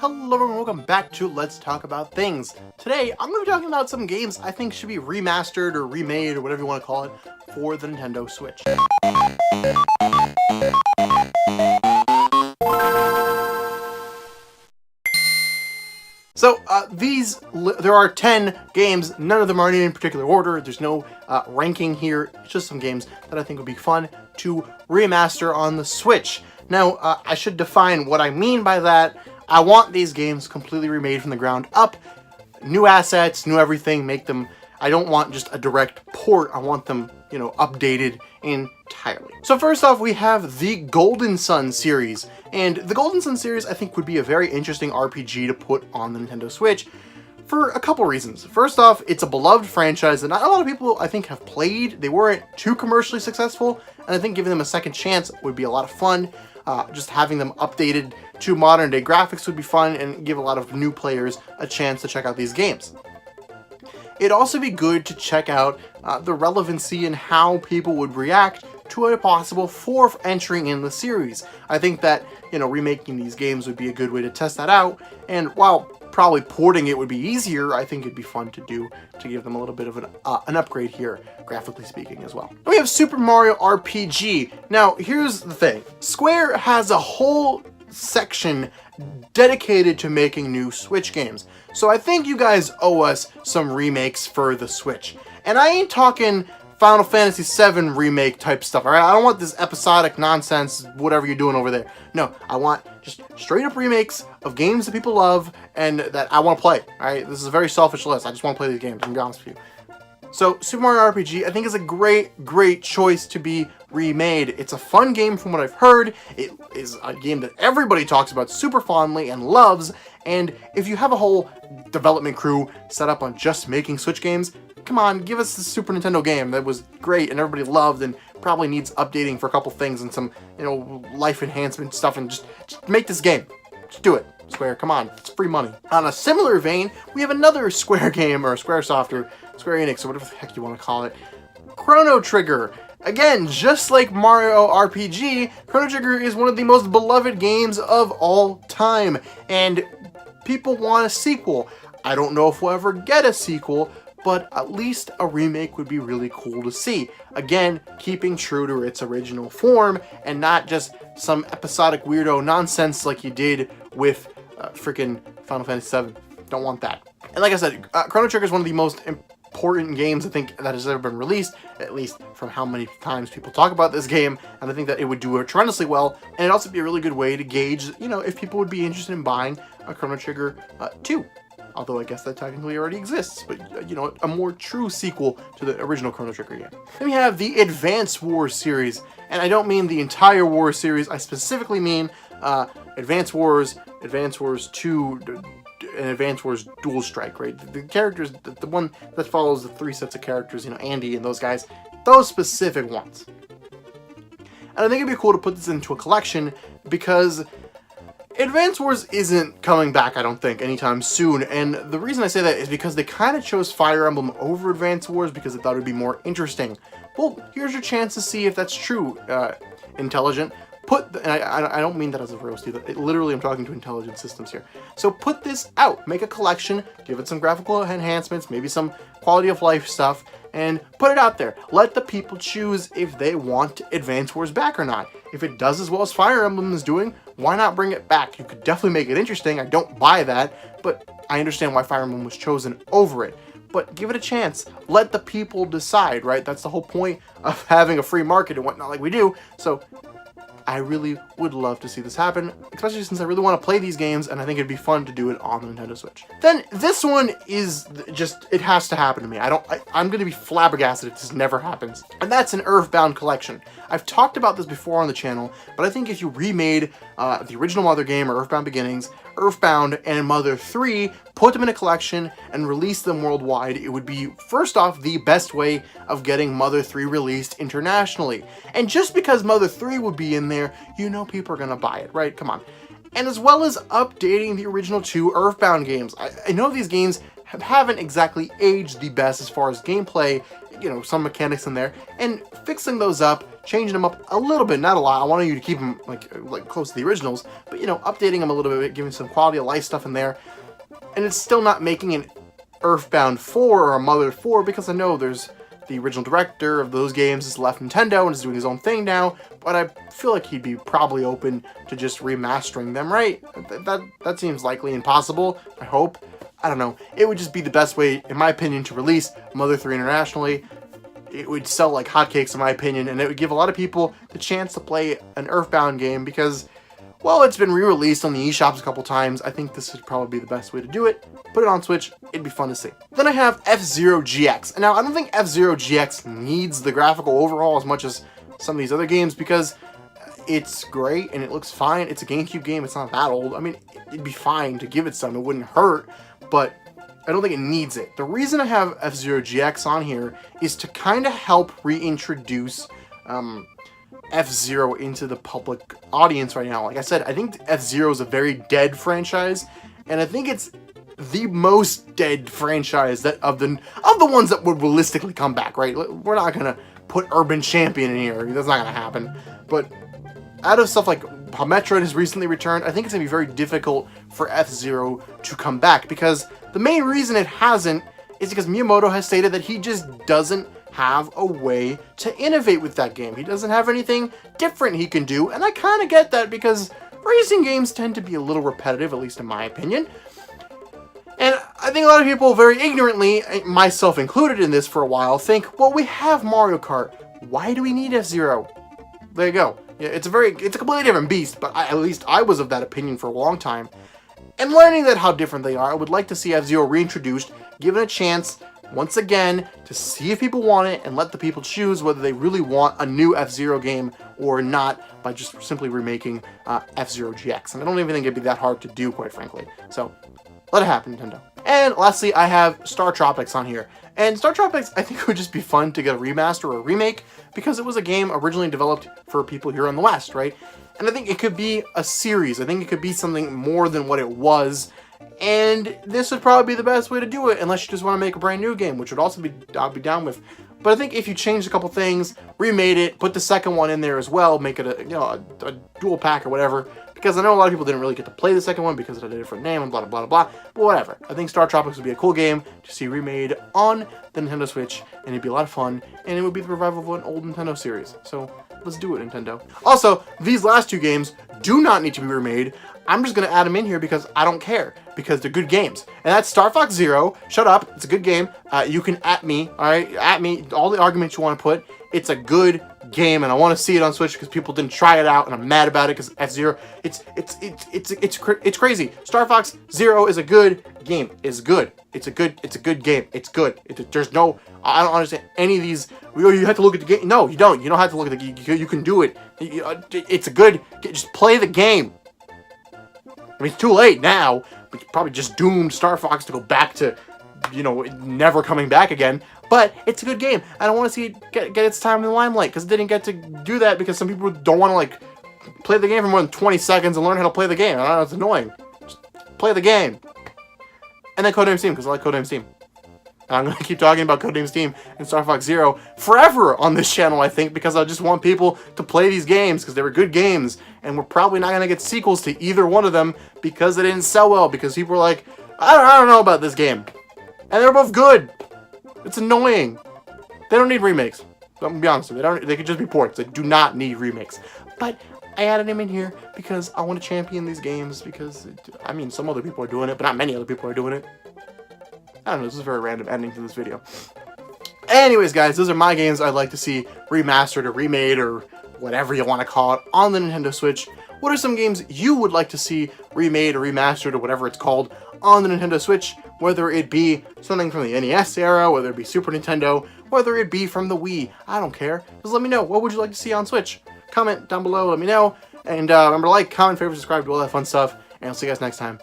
Hello everyone, welcome back to Let's Talk About Things. Today, I'm going to be talking about some games I think should be remastered or remade or whatever you want to call it for the Nintendo Switch. So, there are 10 games, none of them are in any particular order, there's no ranking here, it's just some games that I think would be fun to remaster on the Switch. Now, I should define what I mean by that. I want these games completely remade from the ground up, new assets, new everything, make them, I don't want just a direct port, I want them, updated entirely. So first off, we have the Golden Sun series, and the Golden Sun series I think would be a very interesting RPG to put on the Nintendo Switch for a couple reasons. First off, it's a beloved franchise that not a lot of people I think have played. They weren't too commercially successful, and I think giving them a second chance would be a lot of fun. Just having them updated to modern day graphics would be fun and give a lot of new players a chance to check out these games. It'd also be good to check out the relevancy and how people would react to a possible fourth entry in the series. I think that, remaking these games would be a good way to test that out, and while probably porting it would be easier, I think it'd be fun to do to give them a little bit of an upgrade here, graphically speaking as well. We have Super Mario RPG. Now, here's the thing. Square has a whole section dedicated to making new Switch games. So I think you guys owe us some remakes for the Switch. And I ain't talking Final Fantasy VII remake type stuff, alright? I don't want this episodic nonsense, whatever you're doing over there. No, I want just straight up remakes of games that people love and that I want to play, alright? This is a very selfish list. I just want to play these games, I'm gonna be honest with you. So, Super Mario RPG, I think, is a great choice to be remade. It's a fun game from what I've heard. It is a game that everybody talks about super fondly and loves, and if you have a whole development crew set up on just making Switch games, come on, give us the Super Nintendo game that was great and everybody loved and probably needs updating for a couple things and some, life enhancement stuff, and just make this game. Just do it. Square, come on, it's free money. On a similar vein, we have another Square game, or Squaresoft, or Square Enix, or whatever the heck you want to call it. Chrono Trigger. Again, just like Mario RPG, Chrono Trigger is one of the most beloved games of all time, and people want a sequel. I don't know if we'll ever get a sequel, but at least a remake would be really cool to see. Again, keeping true to its original form, and not just some episodic weirdo nonsense like you did with freaking Final Fantasy VII. Don't want that. And like I said, Chrono Trigger is one of the most important games I think that has ever been released, at least from how many times people talk about this game, and I think that it would do it tremendously well, and it'd also be a really good way to gauge, if people would be interested in buying a Chrono Trigger 2. Although I guess that technically already exists, but, a more true sequel to the original Chrono Trigger game. Then we have the Advance Wars series, and I don't mean the entire Wars series, I specifically mean Advance Wars 2, and Advance Wars Dual Strike, right? The characters, the one that follows the three sets of characters, Andy and those guys, those specific ones. And I think it'd be cool to put this into a collection because Advance Wars isn't coming back, I don't think, anytime soon, and the reason I say that is because they kind of chose Fire Emblem over Advance Wars because they thought it would be more interesting. Well, here's your chance to see if that's true, Intelligent. And I don't mean that as a roast either. Literally, I'm talking to Intelligent Systems here. So put this out. Make a collection. Give it some graphical enhancements, maybe some quality of life stuff, and put it out there. Let the people choose if they want Advance Wars back or not. If it does as well as Fire Emblem is doing, why not bring it back? You could definitely make it interesting. I don't buy that, but I understand why Fire Emblem was chosen over it. But give it a chance. Let the people decide, right? That's the whole point of having a free market and whatnot like we do. So I really would love to see this happen, especially since I really want to play these games, and I think it'd be fun to do it on the Nintendo Switch. Then, this one is just, it has to happen to me. I'm going to be flabbergasted if this never happens. And that's an Earthbound collection. I've talked about this before on the channel, but I think if you remade the original Mother game, or Earthbound Beginnings, Earthbound, and Mother 3, put them in a collection, and release them worldwide, it would be, first off, the best way of getting Mother 3 released internationally. And just because Mother 3 would be in there, people are gonna buy it, right? Come on. And as well as updating the original 2 Earthbound games. I know these games haven't exactly aged the best as far as gameplay, some mechanics in there, and fixing those up, changing them up a little bit, not a lot. I wanted you to keep them like close to the originals, but you know, updating them a little bit, giving some quality of life stuff in there. And it's still not making an Earthbound 4 or a Mother 4, because I know there's the original director of those games has left Nintendo and is doing his own thing now, but I feel like he'd be probably open to just remastering them, right? That seems likely and possible, I hope. I don't know. It would just be the best way, in my opinion, to release Mother 3 internationally. It would sell like hotcakes, in my opinion, and it would give a lot of people the chance to play an Earthbound game because, well, it's been re-released on the eShops a couple times. I think this would probably be the best way to do it. Put it on Switch, it'd be fun to see. Then I have F-Zero GX. Now, I don't think F-Zero GX needs the graphical overhaul as much as some of these other games because it's great and it looks fine. It's a GameCube game, it's not that old. I mean, it'd be fine to give it some, it wouldn't hurt, but I don't think it needs it. The reason I have F-Zero GX on here is to kind of help reintroduce F-Zero into the public audience right now. Like I said, I think F-Zero is a very dead franchise, and I think it's the most dead franchise that of the ones that would realistically come back, right? We're not gonna put Urban Champion in here. That's not gonna happen. But out of stuff like how Metroid has recently returned, I think it's gonna be very difficult for F-Zero to come back because the main reason it hasn't is because Miyamoto has stated that he just doesn't have a way to innovate with that game. He doesn't have anything different he can do, and I kind of get that because racing games tend to be a little repetitive, at least in my opinion. And I think a lot of people very ignorantly, myself included in this for a while, think, well, we have Mario Kart. Why do we need F-Zero? There you go. Yeah, it's a completely different beast, but at least I was of that opinion for a long time. And learning that how different they are, I would like to see F-Zero reintroduced, given a chance, once again, to see if people want it and let the people choose whether they really want a new F-Zero game or not by just simply remaking F-Zero GX. And I don't even think it'd be that hard to do, quite frankly. So, let it happen, Nintendo. And lastly, I have Star Tropics on here. And Star Tropics, I think it would just be fun to get a remaster or a remake because it was a game originally developed for people here in the West, right? And I think it could be a series. I think it could be something more than what it was. And this would probably be the best way to do it unless you just want to make a brand new game, which would also I'd be down with. But I think if you changed a couple things, remade it, put the second one in there as well, make it a dual pack or whatever, because I know a lot of people didn't really get to play the second one because it had a different name and blah, blah, blah, blah, but whatever. I think Star Tropics would be a cool game to see remade on the Nintendo Switch, and it'd be a lot of fun, and it would be the revival of an old Nintendo series. So let's do it, Nintendo. Also, these last two games do not need to be remade. I'm just going to add them in here because I don't care, because they're good games. And that's Star Fox Zero. Shut up. It's a good game. You can at me, all right? At me, all the arguments you want to put. It's a good game, and I want to see it on Switch because people didn't try it out, and I'm mad about it because F-Zero, it's crazy. Star Fox Zero is a good game. It's good. It's a good game. It's good. There's no, I don't understand any of these. You have to look at the game. No, you don't. You don't have to look at the game. You can do it. It's a good. Just play the game. I mean, it's too late now. But you're probably just doomed Star Fox to go back to, never coming back again. But it's a good game. I don't want to see it get its time in the limelight because it didn't get to do that because some people don't want to play the game for more than 20 seconds and learn how to play the game. I don't know, it's annoying. Just play the game. And then Codenames Team because I like Codenames Team. And I'm going to keep talking about Codenames Team and Star Fox Zero forever on this channel, I think, because I just want people to play these games because they were good games. And we're probably not going to get sequels to either one of them because they didn't sell well because people were like, I don't know about this game. And they're both good. It's annoying. They don't need remakes. I'm gonna be honest with you. They could just be ports. They do not need remakes. But I added them in here because I want to champion these games because, some other people are doing it, but not many other people are doing it. I don't know, this is a very random ending to this video. Anyways, guys, those are my games I'd like to see remastered or remade or whatever you want to call it on the Nintendo Switch. What are some games you would like to see remade or remastered or whatever it's called on the Nintendo Switch? Whether it be something from the NES era, whether it be Super Nintendo, whether it be from the Wii. I don't care. Just let me know. What would you like to see on Switch? Comment down below, let me know. And remember to like, comment, favorite, subscribe, do all that fun stuff. And I'll see you guys next time.